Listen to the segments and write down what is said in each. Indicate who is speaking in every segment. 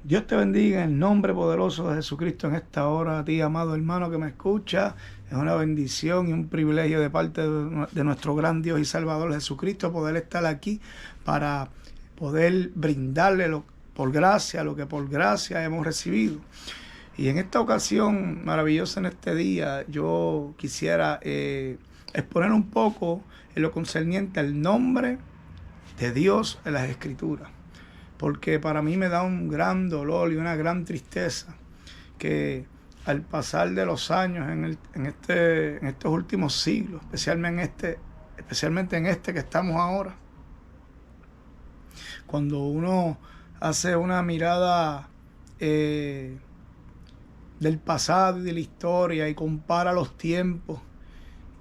Speaker 1: Dios te bendiga en el nombre poderoso de Jesucristo en esta hora. A ti, amado hermano que me escucha, es una bendición y un privilegio de parte de nuestro gran Dios y Salvador Jesucristo poder estar aquí para poder brindarle por gracia lo que por gracia hemos recibido. Y en esta ocasión maravillosa, en este día, yo quisiera exponer un poco en lo concerniente al nombre de Dios en las Escrituras, porque para mí me da un gran dolor y una gran tristeza que al pasar de los años en estos últimos siglos, especialmente en este que estamos ahora, cuando uno hace una mirada del pasado y de la historia y compara los tiempos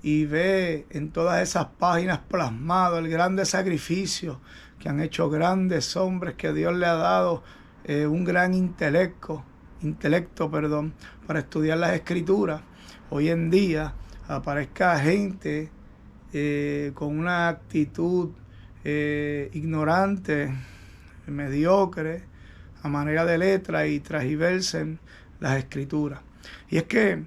Speaker 1: y ve en todas esas páginas plasmado el grande sacrificio que han hecho grandes hombres que Dios le ha dado un gran intelecto, para estudiar las escrituras. Hoy en día aparezca gente con una actitud ignorante, mediocre, a manera de letra, y transgiversen las escrituras. Y es que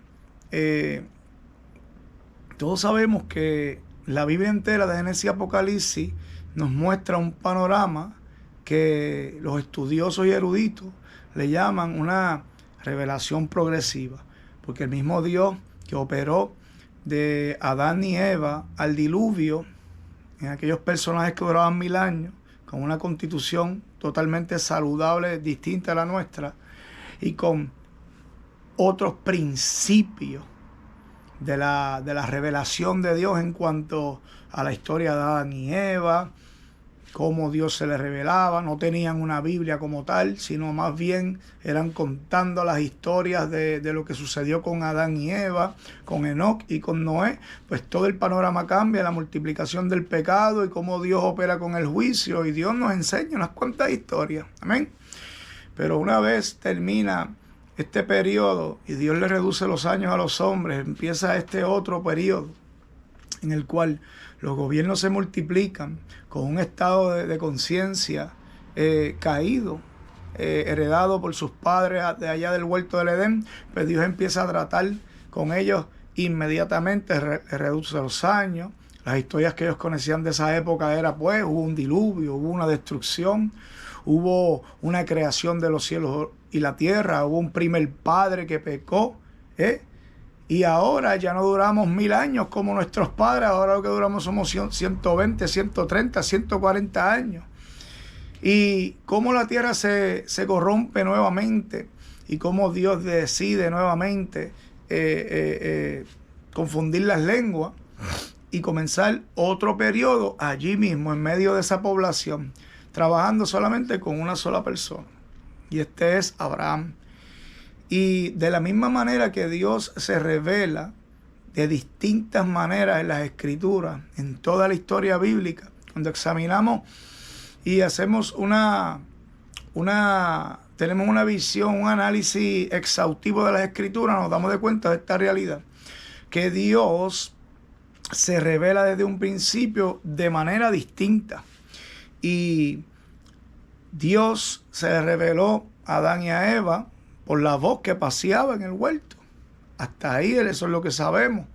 Speaker 1: todos sabemos que la Biblia entera de Génesis y Apocalipsis nos muestra un panorama que los estudiosos y eruditos le llaman una revelación progresiva, porque el mismo Dios que operó de Adán y Eva al diluvio, en aquellos personajes que duraban 1000 años, con una constitución totalmente saludable, distinta a la nuestra, y con otros principios de la revelación de Dios en cuanto a la historia de Adán y Eva, cómo Dios se les revelaba. No tenían una Biblia como tal, sino más bien eran contando las historias de lo que sucedió con Adán y Eva, con Enoc y con Noé. Pues todo el panorama cambia, la multiplicación del pecado y cómo Dios opera con el juicio, y Dios nos enseña unas cuantas historias. Amén. Pero una vez termina este periodo y Dios le reduce los años a los hombres, empieza este otro periodo en el cual los gobiernos se multiplican con un estado de conciencia caído, heredado por sus padres de allá del huerto del Edén. Pues Dios empieza a tratar con ellos inmediatamente, reduce los años. Las historias que ellos conocían de esa época era pues hubo un diluvio, hubo una destrucción, hubo una creación de los cielos y la tierra, hubo un primer padre que pecó, y ahora ya no duramos 1000 años como nuestros padres. Ahora lo que duramos somos 120, 130, 140 años. Y cómo la tierra se corrompe nuevamente, y cómo Dios decide nuevamente confundir las lenguas y comenzar otro periodo allí mismo, en medio de esa población, trabajando solamente con una sola persona. Y este es Abraham. Y de la misma manera que Dios se revela de distintas maneras en las Escrituras, en toda la historia bíblica, cuando examinamos y hacemos tenemos una visión, un análisis exhaustivo de las Escrituras, nos damos de cuenta de esta realidad, que Dios se revela desde un principio de manera distinta. Y Dios se reveló a Adán y a Eva por la voz que paseaba en el huerto. Hasta ahí eso es lo que sabemos.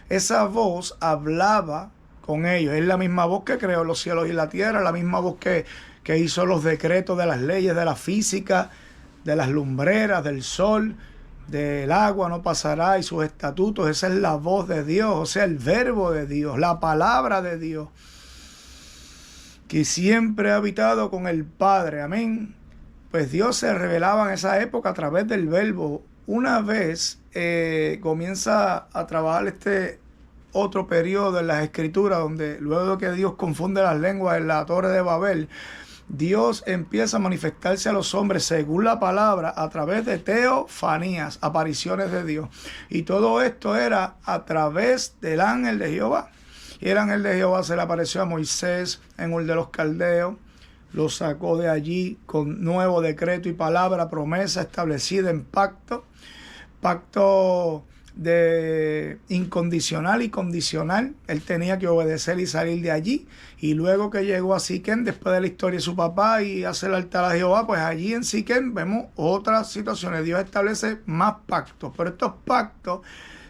Speaker 1: Esa voz hablaba con ellos. Es la misma voz que creó los cielos y la tierra, la misma voz que hizo los decretos de las leyes de la física, de las lumbreras, del sol, del agua no pasará y sus estatutos. Esa es la voz de Dios, o sea, el verbo de Dios, la palabra de Dios, que siempre ha habitado con el Padre. Amén. Pues Dios se revelaba en esa época a través del verbo. Una vez comienza a trabajar este otro periodo en las Escrituras, donde luego de que Dios confunde las lenguas en la Torre de Babel, Dios empieza a manifestarse a los hombres según la palabra a través de teofanías, apariciones de Dios. Y todo esto era a través del ángel de Jehová. Y el ángel de Jehová se le apareció a Moisés en Ur de los Caldeos, lo sacó de allí con nuevo decreto y palabra, promesa establecida en pacto de incondicional y condicional. Él tenía que obedecer y salir de allí. Y luego que llegó a Siquem, después de la historia de su papá y hacer el altar a Jehová, pues allí en Siquem vemos otras situaciones. Dios establece más pactos, pero estos pactos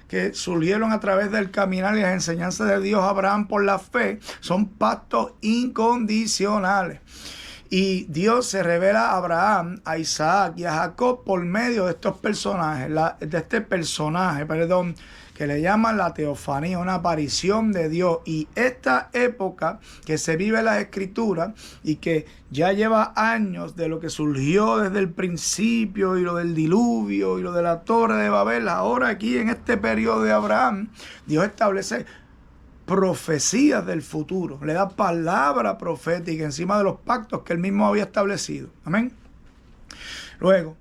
Speaker 1: que surgieron a través del caminar y las enseñanzas de Dios a Abraham por la fe, son pactos incondicionales. Y Dios se revela a Abraham, a Isaac y a Jacob por medio de estos personajes, que le llaman la teofanía, una aparición de Dios. Y esta época que se vive en las Escrituras y que ya lleva años de lo que surgió desde el principio y lo del diluvio y lo de la Torre de Babel, ahora aquí en este periodo de Abraham, Dios establece profecías del futuro, le da palabra profética encima de los pactos que él mismo había establecido. Amén. Luego,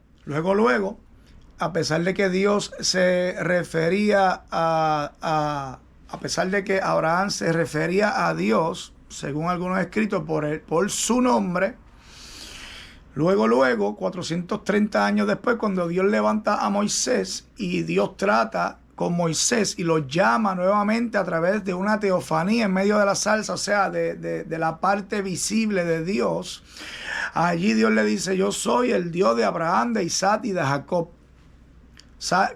Speaker 1: a pesar de que Dios se refería a pesar de que Abraham se refería a Dios, según algunos escritos, por su nombre, luego, 430 años después, cuando Dios levanta a Moisés y Dios trata con Moisés y lo llama nuevamente a través de una teofanía en medio de la salsa, o sea, de la parte visible de Dios. Allí Dios le dice: yo soy el Dios de Abraham, de Isaac y de Jacob.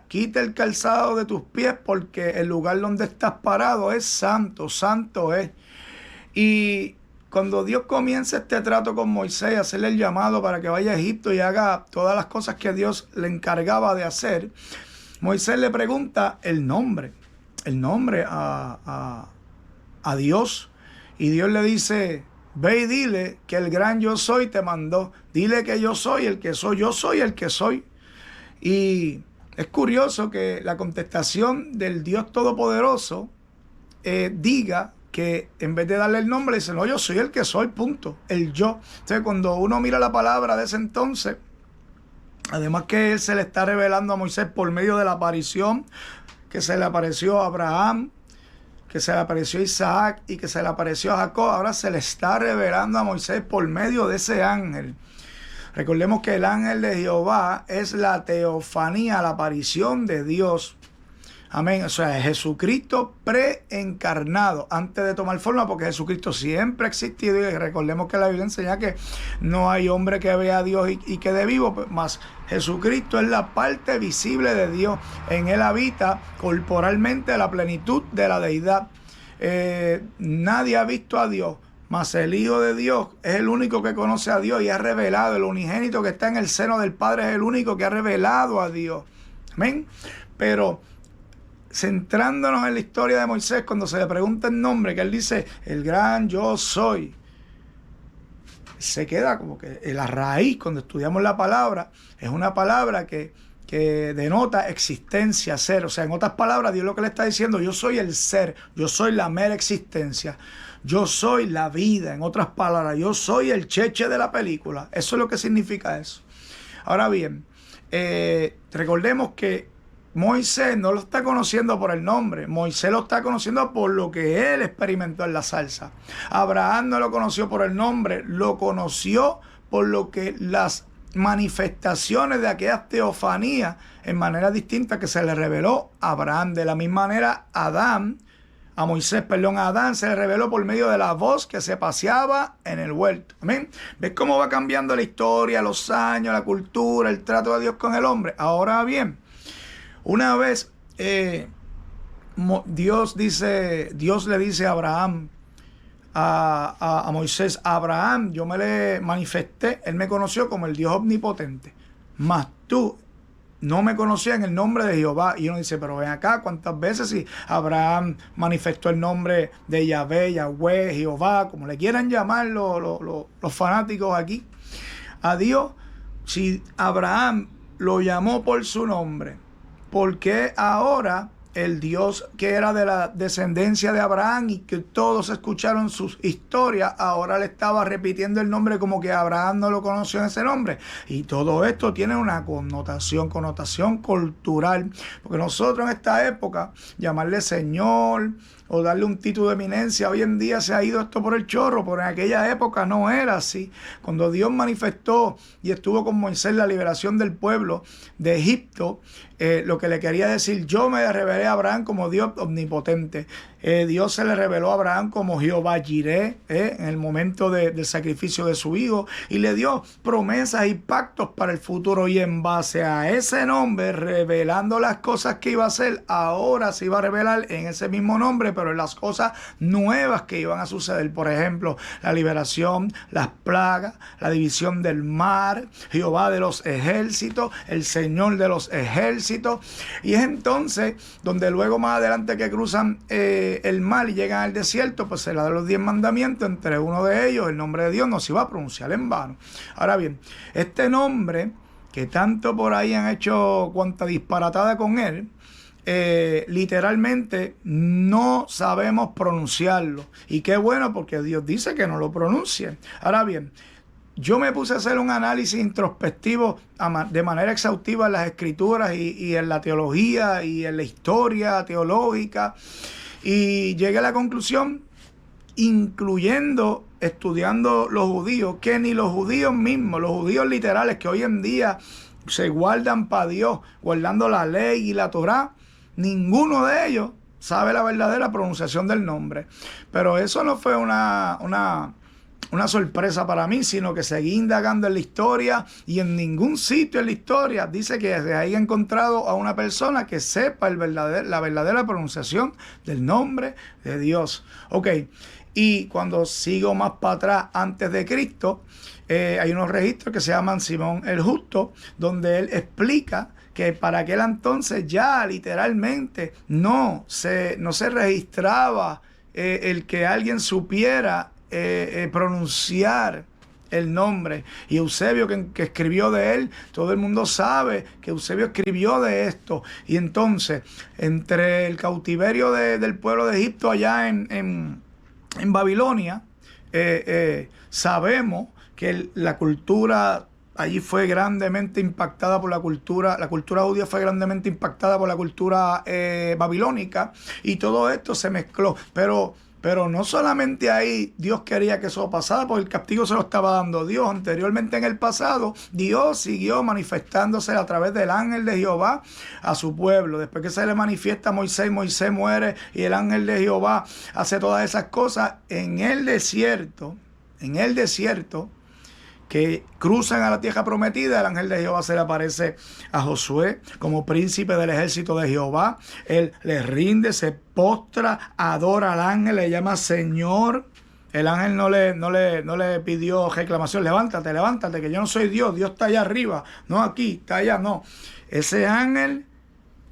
Speaker 1: Quita el calzado de tus pies, porque el lugar donde estás parado es santo, santo es. Y cuando Dios comienza este trato con Moisés, hacerle el llamado para que vaya a Egipto y haga todas las cosas que Dios le encargaba de hacer, Moisés le pregunta el nombre a Dios. Y Dios le dice: ve y dile que el gran yo soy te mandó. Dile que yo soy el que soy, yo soy el que soy. Y es curioso que la contestación del Dios Todopoderoso diga que en vez de darle el nombre, dice: no, yo soy el que soy, punto, el yo. Entonces, cuando uno mira la palabra de ese entonces, además que él se le está revelando a Moisés por medio de la aparición que se le apareció a Abraham, que se le apareció a Isaac y que se le apareció a Jacob, ahora se le está revelando a Moisés por medio de ese ángel. Recordemos que el ángel de Jehová es la teofanía, la aparición de Dios. Amén. O sea, Jesucristo preencarnado antes de tomar forma, porque Jesucristo siempre ha existido. Y recordemos que la Biblia enseña que no hay hombre que vea a Dios y quede vivo, más Jesucristo es la parte visible de Dios. En él habita corporalmente la plenitud de la deidad. Nadie ha visto a Dios, mas el Hijo de Dios es el único que conoce a Dios y ha revelado. El unigénito que está en el seno del Padre es el único que ha revelado a Dios. Amén. Pero centrándonos en la historia de Moisés, cuando se le pregunta el nombre, que él dice: el gran yo soy, se queda como que en la raíz. Cuando estudiamos la palabra, es una palabra que denota existencia, ser. O sea, en otras palabras, Dios lo que le está diciendo: yo soy el ser, yo soy la mera existencia, yo soy la vida. En otras palabras, yo soy el cheche de la película. Eso es lo que significa eso. Ahora bien, recordemos que Moisés no lo está conociendo por el nombre. Moisés lo está conociendo por lo que él experimentó en la salsa. Abraham no lo conoció por el nombre, lo conoció por lo que las manifestaciones de aquellas teofanías en manera distinta que se le reveló a Abraham. De la misma manera, a Adán se le reveló por medio de la voz que se paseaba en el huerto. Amén. ¿Ves cómo va cambiando la historia, los años, la cultura, el trato de Dios con el hombre? Ahora bien, una vez Dios le dice a Abraham, a Moisés: a Abraham yo me le manifesté, él me conoció como el Dios omnipotente, mas tú no me conocías en el nombre de Jehová. Y uno dice: pero ven acá, ¿cuántas veces si Abraham manifestó el nombre de Yahvé, Yahweh, Jehová, como le quieran llamar los fanáticos aquí, a Dios? Si Abraham lo llamó por su nombre, ¿por qué ahora el Dios que era de la descendencia de Abraham y que todos escucharon sus historias, ahora le estaba repitiendo el nombre como que Abraham no lo conoció en ese nombre? Y todo esto tiene una connotación cultural, porque nosotros en esta época llamarle Señor, o darle un título de eminencia. Hoy en día se ha ido esto por el chorro, pero en aquella época no era así. Cuando Dios manifestó y estuvo con Moisés la liberación del pueblo de Egipto, lo que le quería decir, yo me revelé a Abraham como Dios omnipotente. Dios se le reveló a Abraham como Jehová Jireh, en el momento del sacrificio de su hijo, y le dio promesas y pactos para el futuro, y en base a ese nombre, revelando las cosas que iba a hacer, ahora se iba a revelar en ese mismo nombre, pero en las cosas nuevas que iban a suceder. Por ejemplo, la liberación, las plagas, la división del mar, Jehová de los ejércitos, el Señor de los ejércitos. Y es entonces donde luego más adelante que cruzan el mar y llegan al desierto, pues se le da los 10 mandamientos. Entre uno de ellos, el nombre de Dios no se iba a pronunciar en vano. Ahora bien, este nombre, que tanto por ahí han hecho cuanta disparatada con él, literalmente no sabemos pronunciarlo. Y qué bueno, porque Dios dice que no lo pronuncien. Ahora bien, yo me puse a hacer un análisis introspectivo de manera exhaustiva en las escrituras y en la teología y en la historia teológica, y llegué a la conclusión, incluyendo estudiando los judíos, que ni los judíos mismos, los judíos literales que hoy en día se guardan para Dios, guardando la ley y la Torá, ninguno de ellos sabe la verdadera pronunciación del nombre. Pero eso no fue una sorpresa para mí, sino que seguí indagando en la historia, y en ningún sitio en la historia dice que se haya encontrado a una persona que sepa la verdadera pronunciación del nombre de Dios. Ok, y cuando sigo más para atrás, antes de Cristo, hay unos registros que se llaman Simón el Justo, donde él explica que para aquel entonces ya literalmente no se registraba el que alguien supiera pronunciar el nombre. Y Eusebio, que escribió de él, todo el mundo sabe que Eusebio escribió de esto. Y entonces, entre el cautiverio del pueblo de Egipto allá en Babilonia, sabemos que la cultura allí fue grandemente impactada por la cultura judía fue grandemente impactada por la cultura babilónica, y todo esto se mezcló. Pero no solamente ahí Dios quería que eso pasara, porque el castigo se lo estaba dando Dios. Anteriormente, en el pasado, Dios siguió manifestándose a través del ángel de Jehová a su pueblo. Después que se le manifiesta a Moisés, Moisés muere y el ángel de Jehová hace todas esas cosas en el desierto, que cruzan a la tierra prometida. El ángel de Jehová se le aparece a Josué como príncipe del ejército de Jehová. Él le rinde, se postra, adora al ángel, le llama Señor. El ángel no le pidió reclamación, levántate, que yo no soy Dios, Dios está allá arriba, no aquí, está allá, no. Ese ángel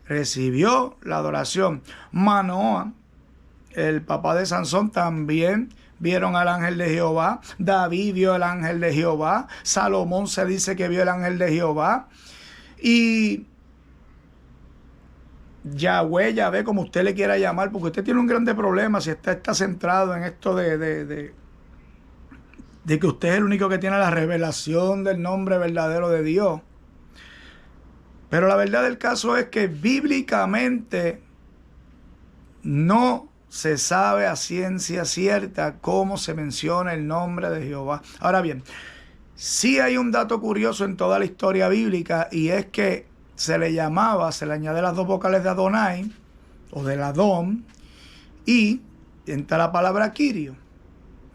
Speaker 1: recibió la adoración. Manoah, el papá de Sansón, también vieron al ángel de Jehová. David vio al ángel de Jehová. Salomón se dice que vio el ángel de Jehová. Y Yahvé, como usted le quiera llamar, porque usted tiene un grande problema si está centrado en esto de que usted es el único que tiene la revelación del nombre verdadero de Dios. Pero la verdad del caso es que bíblicamente no se sabe a ciencia cierta cómo se menciona el nombre de Jehová. Ahora bien, sí hay un dato curioso en toda la historia bíblica, y es que se le añade las dos vocales de Adonai o del Adón, y entra la palabra Kyrio,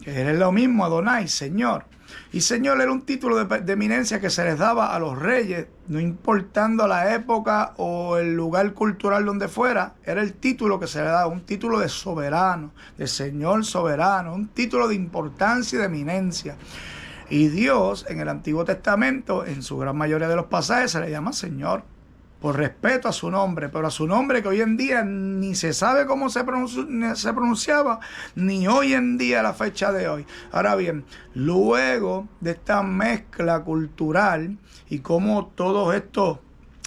Speaker 1: que es lo mismo, Adonai, Señor. Y Señor era un título de eminencia que se les daba a los reyes, no importando la época o el lugar cultural donde fuera. Era el título que se le daba, un título de soberano, de Señor soberano, un título de importancia y de eminencia. Y Dios, en el Antiguo Testamento, en su gran mayoría de los pasajes, se le llama Señor, por respeto a su nombre, pero a su nombre que hoy en día ni se sabe cómo se pronunciaba, ni hoy en día, a la fecha de hoy. Ahora bien, luego de esta mezcla cultural y cómo todos estos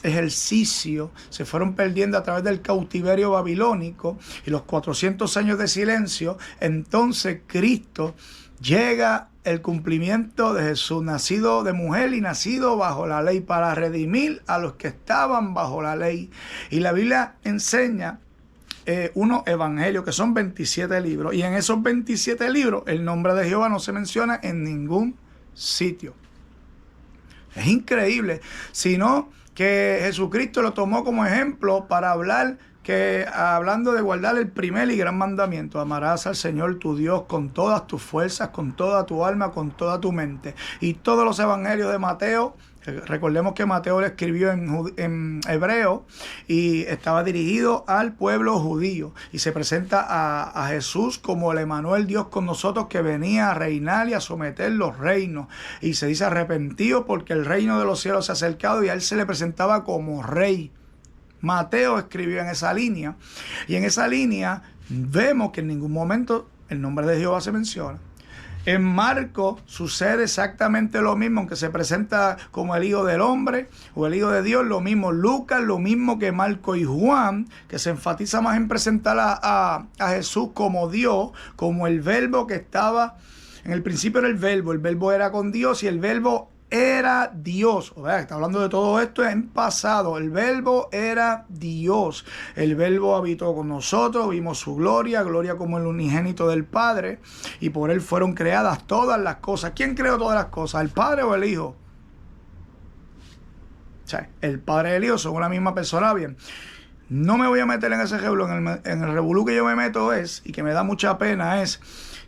Speaker 1: ejercicios se fueron perdiendo a través del cautiverio babilónico y los 400 años de silencio, entonces Cristo llega el cumplimiento de Jesús, nacido de mujer y nacido bajo la ley, para redimir a los que estaban bajo la ley. Y la Biblia enseña unos evangelios, que son 27 libros. Y en esos 27 libros, el nombre de Jehová no se menciona en ningún sitio. Es increíble. Sino que Jesucristo lo tomó como ejemplo para hablar, hablando de guardar el primer y gran mandamiento: amarás al Señor tu Dios con todas tus fuerzas, con toda tu alma, con toda tu mente. Y todos los evangelios de Mateo, recordemos que Mateo lo escribió en hebreo y estaba dirigido al pueblo judío, y se presenta a Jesús como el Emanuel, Dios con nosotros, que venía a reinar y a someter los reinos, y se dice arrepentido porque el reino de los cielos se ha acercado, y a él se le presentaba como rey. Mateo escribió en esa línea, y en esa línea vemos que en ningún momento el nombre de Jehová se menciona. En Marcos sucede exactamente lo mismo, aunque se presenta como el Hijo del Hombre o el Hijo de Dios, lo mismo. Lucas, lo mismo que Marcos y Juan, que se enfatiza más en presentar a Jesús como Dios, como el verbo que estaba, en el principio era el verbo era con Dios y el verbo era Dios. O sea, está hablando de todo esto en pasado. El verbo era Dios. El verbo habitó con nosotros, vimos su gloria como el unigénito del Padre, y por él fueron creadas todas las cosas. ¿Quién creó todas las cosas? ¿El Padre o el Hijo? O sea, el Padre y el Hijo son una misma persona. Bien, no me voy a meter en ese revolú. En el revolú que yo me meto y que me da mucha pena, es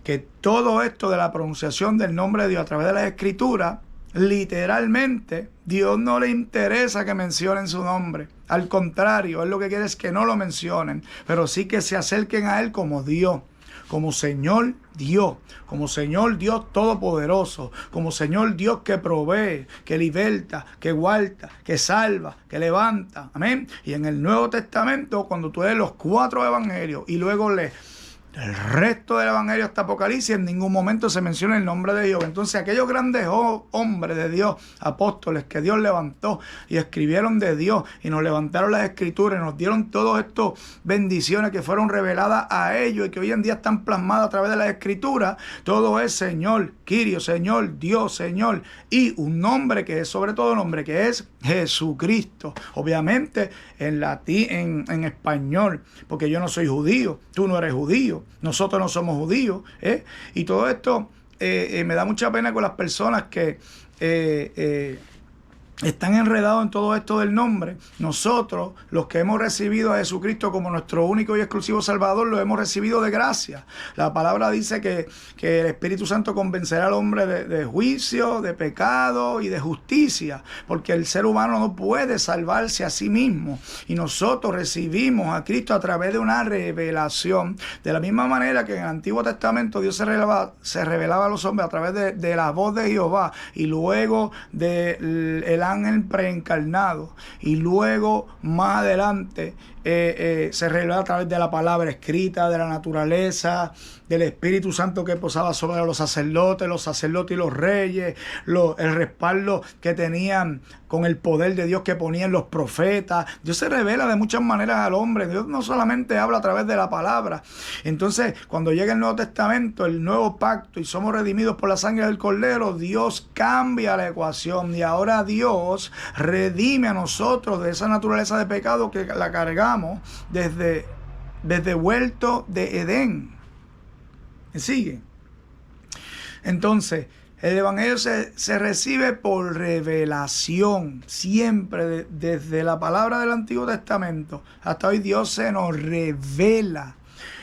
Speaker 1: que todo esto de la pronunciación del nombre de Dios a través de las Escrituras, literalmente, Dios no le interesa que mencionen su nombre. Al contrario, Él lo que quiere es que no lo mencionen, pero sí que se acerquen a Él como Dios, como Señor Dios, como Señor Dios Todopoderoso, como Señor Dios que provee, que liberta, que guarda, que salva, que levanta. Amén. Y en el Nuevo Testamento, cuando tú lees los 4 evangelios y luego lees el resto del evangelio hasta Apocalipsis, en ningún momento se menciona el nombre de Dios. Entonces, aquellos grandes hombres de Dios, apóstoles que Dios levantó y escribieron de Dios y nos levantaron las Escrituras y nos dieron todas estas bendiciones que fueron reveladas a ellos y que hoy en día están plasmadas a través de las Escrituras, todo es Señor, Kyrios, Señor, Dios, Señor, y un nombre que es sobre todo nombre, que es Jesucristo. Obviamente en latín, en español, porque yo no soy judío, tú no eres judío, nosotros no somos judíos, y todo esto me da mucha pena con las personas que están enredados en todo esto del nombre. Nosotros, los que hemos recibido a Jesucristo como nuestro único y exclusivo Salvador, lo hemos recibido de gracia. La palabra dice que el Espíritu Santo convencerá al hombre de juicio, de pecado y de justicia, porque el ser humano no puede salvarse a sí mismo. Y nosotros recibimos a Cristo a través de una revelación. De la misma manera que en el Antiguo Testamento Dios se revelaba a los hombres a través de la voz de Jehová, y luego del ángel preencarnado, y luego más adelante se revela a través de la palabra escrita, de la naturaleza, del Espíritu Santo que posaba sobre los sacerdotes y los reyes, el respaldo que tenían con el poder de Dios que ponían los profetas. Dios se revela de muchas maneras al hombre. Dios no solamente habla a través de la palabra. Entonces, cuando llega el Nuevo Testamento, el nuevo pacto, y somos redimidos por la sangre del Cordero, Dios cambia la ecuación, y ahora Dios redime a nosotros de esa naturaleza de pecado que la cargamos desde huerto de Edén. ¿Me sigue? Entonces, el evangelio se recibe por revelación. Siempre, desde la palabra del Antiguo Testamento hasta hoy, Dios se nos revela.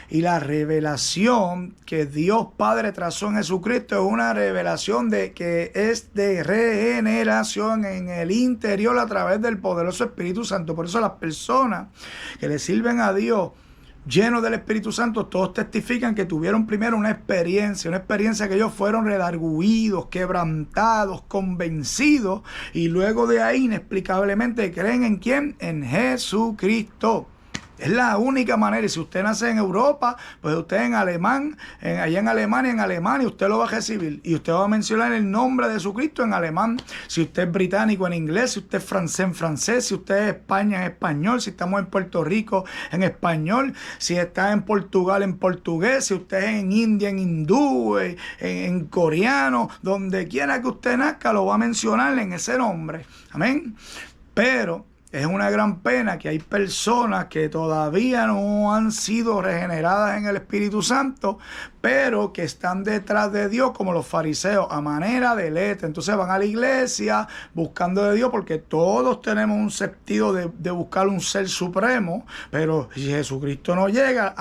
Speaker 1: Y la revelación que Dios Padre trazó en Jesucristo es una revelación que es de regeneración en el interior a través del poderoso Espíritu Santo. Por eso las personas que le sirven a Dios llenos del Espíritu Santo, todos testifican que tuvieron primero una experiencia que ellos fueron redarguidos, quebrantados, convencidos, y luego de ahí inexplicablemente creen ¿en quién? En Jesucristo. Es la única manera. Y si usted nace en Europa, pues usted en alemán, allá en Alemania, usted lo va a recibir. Y usted va a mencionar el nombre de Jesucristo en alemán. Si usted es británico, en inglés. Si usted es francés, en francés. Si usted es España, en español. Si estamos en Puerto Rico, en español. Si está en Portugal, en portugués. Si usted es en India, en hindú, en coreano. Donde quiera que usted nazca, lo va a mencionar en ese nombre. Amén. Pero es una gran pena que hay personas que todavía no han sido regeneradas en el Espíritu Santo, pero que están detrás de Dios como los fariseos, a manera de letra. Entonces van a la iglesia buscando de Dios, porque todos tenemos un sentido de buscar un ser supremo, pero si Jesucristo no llega,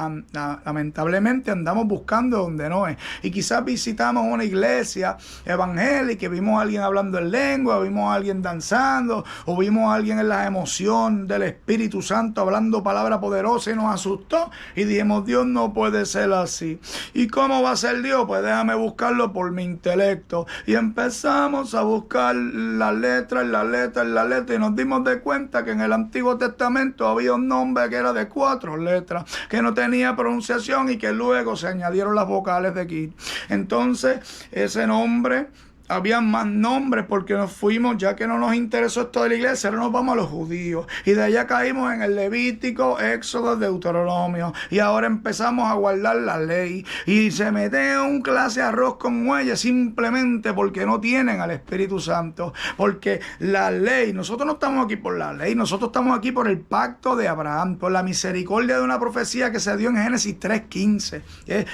Speaker 1: lamentablemente andamos buscando donde no es. Y quizás visitamos una iglesia evangélica, vimos a alguien hablando en lengua, vimos a alguien danzando, o vimos a alguien en la emoción del Espíritu Santo hablando palabra poderosa y nos asustó y dijimos, Dios no puede ser así. ¿Y cómo va a ser Dios? Pues déjame buscarlo por mi intelecto. Y empezamos a buscar las letras y nos dimos de cuenta que en el Antiguo Testamento había un nombre que era de 4 letras, que no tenía pronunciación y que luego se añadieron las vocales de aquí. Entonces ese nombre, había más nombres porque nos fuimos, ya que no nos interesó esto de la iglesia, ahora nos vamos a los judíos. Y de allá caímos en el Levítico, Éxodo, Deuteronomio. Y ahora empezamos a guardar la ley. Y se meten en un clase de arroz con muelle simplemente porque no tienen al Espíritu Santo. Porque la ley, nosotros no estamos aquí por la ley, nosotros estamos aquí por el pacto de Abraham, por la misericordia de una profecía que se dio en Génesis 3:15.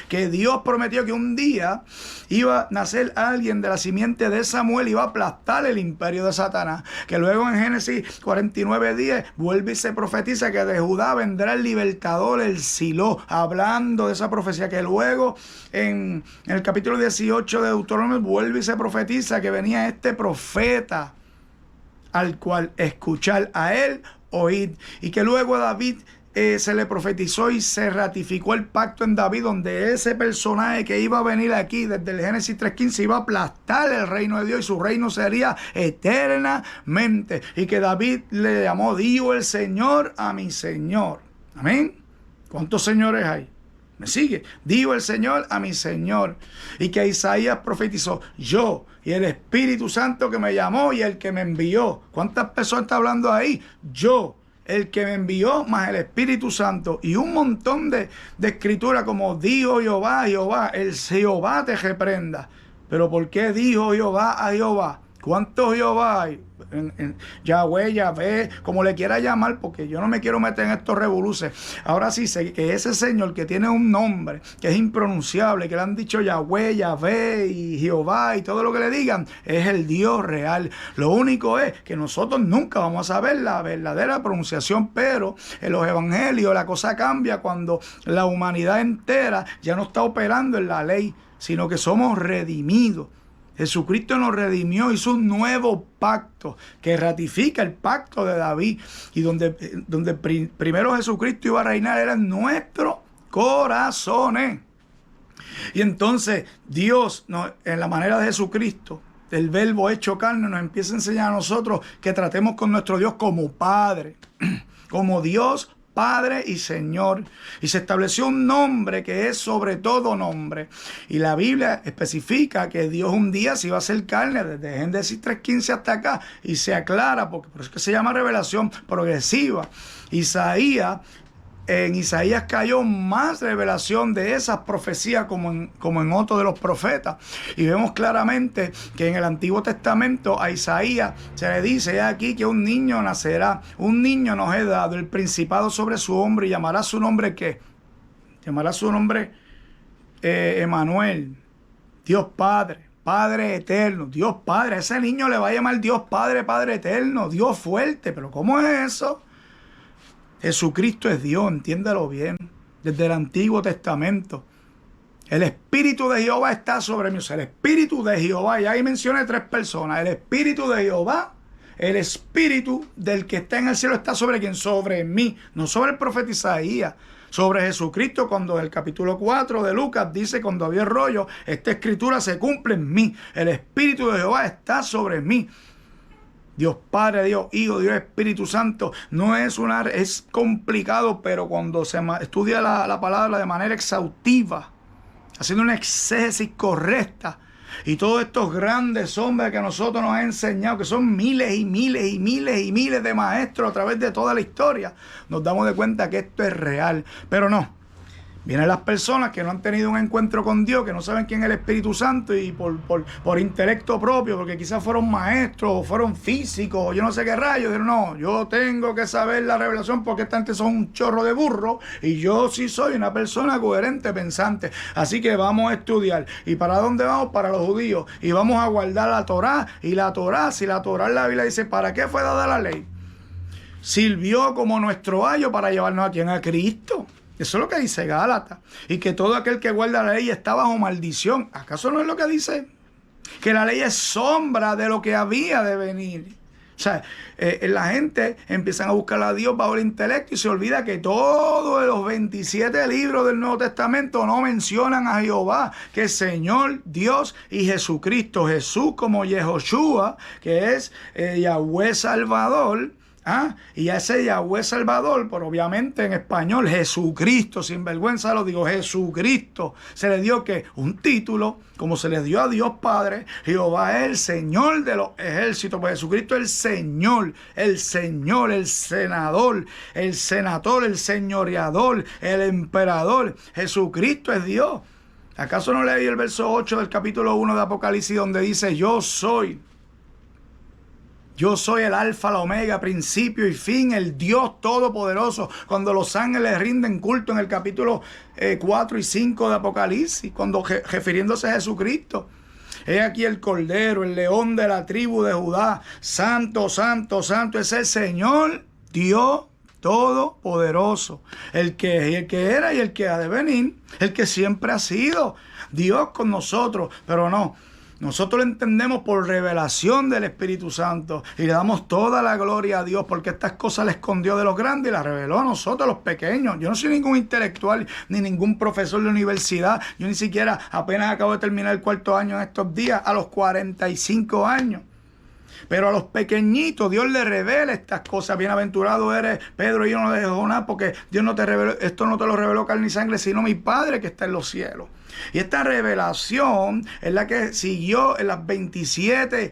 Speaker 1: Que Dios prometió que un día iba a nacer alguien de la simiente de Samuel, iba a aplastar el imperio de Satanás, que luego en Génesis 49:10 vuelve y se profetiza que de Judá vendrá el libertador, el Silo, hablando de esa profecía, que luego en el capítulo 18 de Deuteronomio vuelve y se profetiza que venía este profeta al cual escuchar, a él oír, y que luego David se le profetizó y se ratificó el pacto en David, donde ese personaje que iba a venir aquí desde el Génesis 3:15 iba a aplastar el reino de Dios y su reino sería eternamente, y que David le llamó, dijo el Señor a mi Señor. Amén. ¿Cuántos señores hay? ¿Me sigue? Dijo el Señor a mi Señor. Y que Isaías profetizó, yo y el Espíritu Santo que me llamó y el que me envió. ¿Cuántas personas está hablando ahí? Yo, el que me envió, más el Espíritu Santo. Y un montón de escritura como dijo Jehová, Jehová, el Jehová te reprenda. Pero ¿por qué dijo Jehová a Jehová? ¿Cuántos Jehová hay? Yahweh, Yahvé, como le quiera llamar, porque yo no me quiero meter en estos revoluces. Ahora sí sé que ese Señor que tiene un nombre que es impronunciable, que le han dicho Yahweh, Yahvé y Jehová y todo lo que le digan, es el Dios real. Lo único es que nosotros nunca vamos a saber la verdadera pronunciación, pero en los evangelios la cosa cambia cuando la humanidad entera ya no está operando en la ley, sino que somos redimidos. Jesucristo nos redimió, hizo un nuevo pacto que ratifica el pacto de David, y donde primero Jesucristo iba a reinar era en nuestros corazones. Y entonces Dios, en la manera de Jesucristo, el verbo hecho carne, nos empieza a enseñar a nosotros que tratemos con nuestro Dios como Padre, como Dios Padre y Señor, y se estableció un nombre que es sobre todo nombre, y la Biblia especifica que Dios un día se iba a hacer carne, desde Génesis 3:15 hasta acá, y se aclara, porque por eso es que se llama revelación progresiva. En Isaías cayó más revelación de esas profecías como en otro de los profetas. Y vemos claramente que en el Antiguo Testamento a Isaías se le dice aquí que un niño nacerá, un niño nos es dado, el principado sobre su hombro, y llamará su nombre ¿qué? Llamará su nombre Emmanuel, Dios Padre. Padre eterno, Dios Padre. A ese niño le va a llamar Dios Padre, Padre eterno, Dios fuerte. ¿Pero cómo es eso? Jesucristo es Dios, entiéndelo bien, desde el Antiguo Testamento. El Espíritu de Jehová está sobre mí. O sea, el Espíritu de Jehová, y ahí mencioné 3 personas. El Espíritu de Jehová, el Espíritu del que está en el cielo está sobre quién, sobre mí, no sobre el profeta Isaías, sobre Jesucristo, cuando en el capítulo 4 de Lucas dice, cuando había rollo, esta escritura se cumple en mí. El Espíritu de Jehová está sobre mí. Dios Padre, Dios Hijo, Dios Espíritu Santo. Es complicado, pero cuando se estudia la palabra de manera exhaustiva, haciendo una exégesis correcta, y todos estos grandes hombres que a nosotros nos han enseñado, que son miles y miles y miles y miles de maestros a través de toda la historia, nos damos de cuenta que esto es real. Pero no, Vienen las personas que no han tenido un encuentro con Dios, que no saben quién es el Espíritu Santo y por intelecto propio, porque quizás fueron maestros o fueron físicos o yo no sé qué rayos, dijeron, no, yo tengo que saber la revelación porque esta gente son un chorro de burro y yo sí soy una persona coherente, pensante. Así que vamos a estudiar. ¿Y para dónde vamos? Para los judíos. Y vamos a guardar la Torá. Y la Torá, si la Torá en la Biblia dice, ¿para qué fue dada la ley? Sirvió como nuestro ayo para llevarnos a quién, a Cristo. Eso es lo que dice Gálatas. Y que todo aquel que guarda la ley está bajo maldición. ¿Acaso no es lo que dice? Que la ley es sombra de lo que había de venir. O sea, la gente empieza a buscar a Dios bajo el intelecto y se olvida que todos los 27 libros del Nuevo Testamento no mencionan a Jehová, que es Señor, Dios y Jesucristo. Jesús como Yehoshua, que es Yahweh Salvador. Y a ese Yahweh Salvador, pero obviamente en español, Jesucristo, sin vergüenza lo digo, Jesucristo, se le dio que un título, como se le dio a Dios Padre. Jehová es el Señor de los ejércitos, pues Jesucristo es el Señor, el senador, el senador, el señoreador, el emperador. Jesucristo es Dios. ¿Acaso no leí el verso 8 del capítulo 1 de Apocalipsis donde dice, yo soy el alfa, la omega, principio y fin, el Dios todopoderoso? Cuando los ángeles rinden culto en el capítulo 4 y 5 de Apocalipsis, cuando refiriéndose a Jesucristo. He aquí el Cordero, el león de la tribu de Judá. Santo, santo, santo es el Señor Dios todopoderoso. El que era y el que ha de venir, el que siempre ha sido. Dios con nosotros, pero no. Nosotros lo entendemos por revelación del Espíritu Santo y le damos toda la gloria a Dios porque estas cosas le escondió de los grandes y las reveló a nosotros los pequeños. Yo no soy ningún intelectual ni ningún profesor de universidad. Yo ni siquiera apenas acabo de terminar el 4º año en estos días, a los 45 años. Pero a los pequeñitos Dios les revela estas cosas. Bienaventurado eres, Pedro, y yo no dejo nada, porque Dios no te reveló, esto no te lo reveló carne y sangre, sino mi Padre que está en los cielos. Y esta revelación es la que siguió en los 27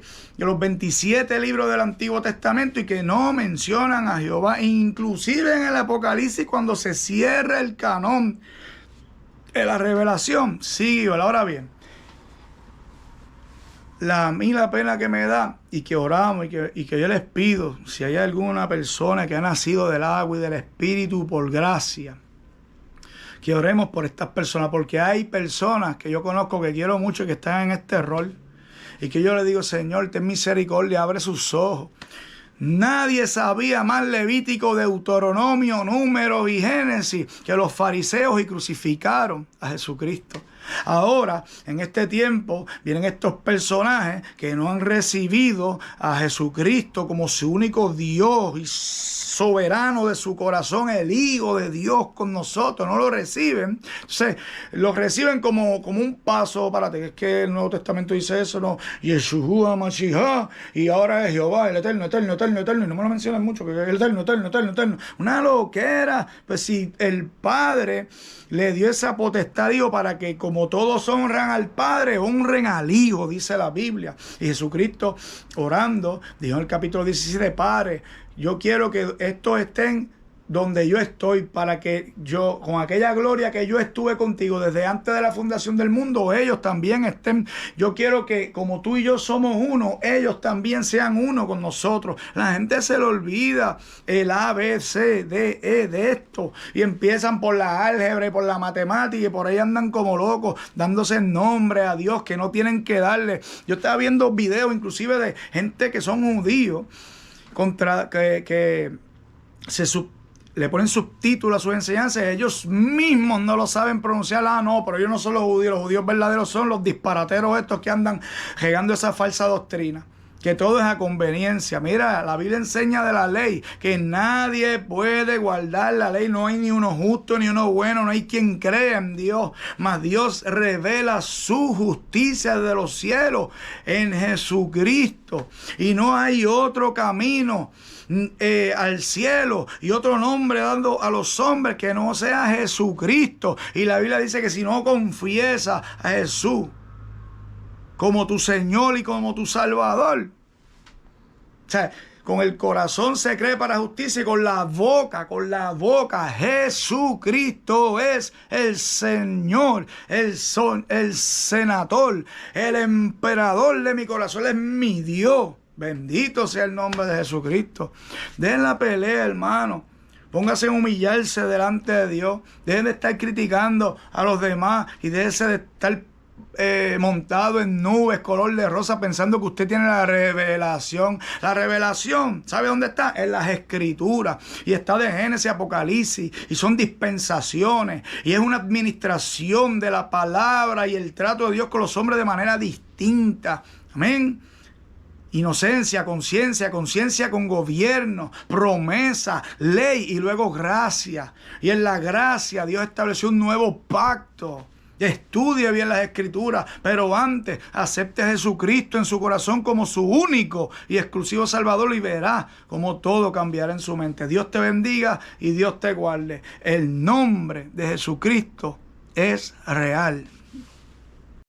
Speaker 1: libros del Antiguo Testamento y que no mencionan a Jehová. Inclusive en el Apocalipsis, cuando se cierra el canón de la revelación, sigue. Ahora bien, a mí la pena que me da y que oramos y que yo les pido, si hay alguna persona que ha nacido del agua y del Espíritu por gracia, que oremos por estas personas, porque hay personas que yo conozco, que quiero mucho, que están en este rol y que yo le digo, Señor, ten misericordia, abre sus ojos. Nadie sabía más Levítico, Deuteronomio, Números y Génesis que los fariseos, y crucificaron a Jesucristo. Ahora, en este tiempo, vienen estos personajes que no han recibido a Jesucristo como su único Dios y soberano de su corazón, el Hijo de Dios con nosotros. No lo reciben. Entonces, lo reciben como un paso para ti. Es que el Nuevo Testamento dice eso, ¿no? Yeshua Mashiach, y ahora es Jehová, el eterno, eterno, eterno, eterno. Y no me lo mencionan mucho, que es el eterno, eterno, eterno, eterno. Una loquera. Pues si el Padre le dio esa potestad, dijo, para que como todos honran al Padre, honren al Hijo, dice la Biblia. Y Jesucristo, orando, dijo en el capítulo 17, Padre, yo quiero que estos estén donde yo estoy, para que yo, con aquella gloria que yo estuve contigo desde antes de la fundación del mundo, ellos también estén. Yo quiero que como tú y yo somos uno, ellos también sean uno con nosotros. La gente se le olvida el A, B, C, D, E de esto y empiezan por la álgebra y por la matemática y por ahí andan como locos dándose nombre a Dios que no tienen que darle. Yo estaba viendo videos inclusive de gente que son judíos que le ponen subtítulos a sus enseñanzas, ellos mismos no lo saben pronunciar. No, pero ellos no son los judíos verdaderos son los disparateros estos que andan regando esa falsa doctrina, que todo es a conveniencia. Mira, la Biblia enseña de la ley, que nadie puede guardar la ley, no hay ni uno justo ni uno bueno, no hay quien crea en Dios, mas Dios revela su justicia desde los cielos en Jesucristo, y no hay otro camino al cielo y otro nombre dando a los hombres que no sea Jesucristo. Y la Biblia dice que si no confiesas a Jesús como tu Señor y como tu Salvador, o sea, Con el corazón se cree para justicia y con la boca, Jesucristo es el Señor, el senador, el emperador de mi corazón, Él es mi Dios. Bendito sea el nombre de Jesucristo. Dejen la pelea, hermano. Póngase a humillarse delante de Dios. Dejen de estar criticando a los demás y déjense de estar montado en nubes color de rosa pensando que usted tiene la revelación. La revelación, ¿sabe dónde está? En las Escrituras, y está de Génesis a Apocalipsis, y son dispensaciones, y es una administración de la palabra y el trato de Dios con los hombres de manera distinta. Amén. Inocencia, conciencia con gobierno, promesa, ley y luego gracia. Y en la gracia Dios estableció un nuevo pacto. Estudie bien las Escrituras, pero antes acepte a Jesucristo en su corazón como su único y exclusivo Salvador y verá cómo todo cambiará en su mente. Dios te bendiga y Dios te guarde. El nombre de Jesucristo es real.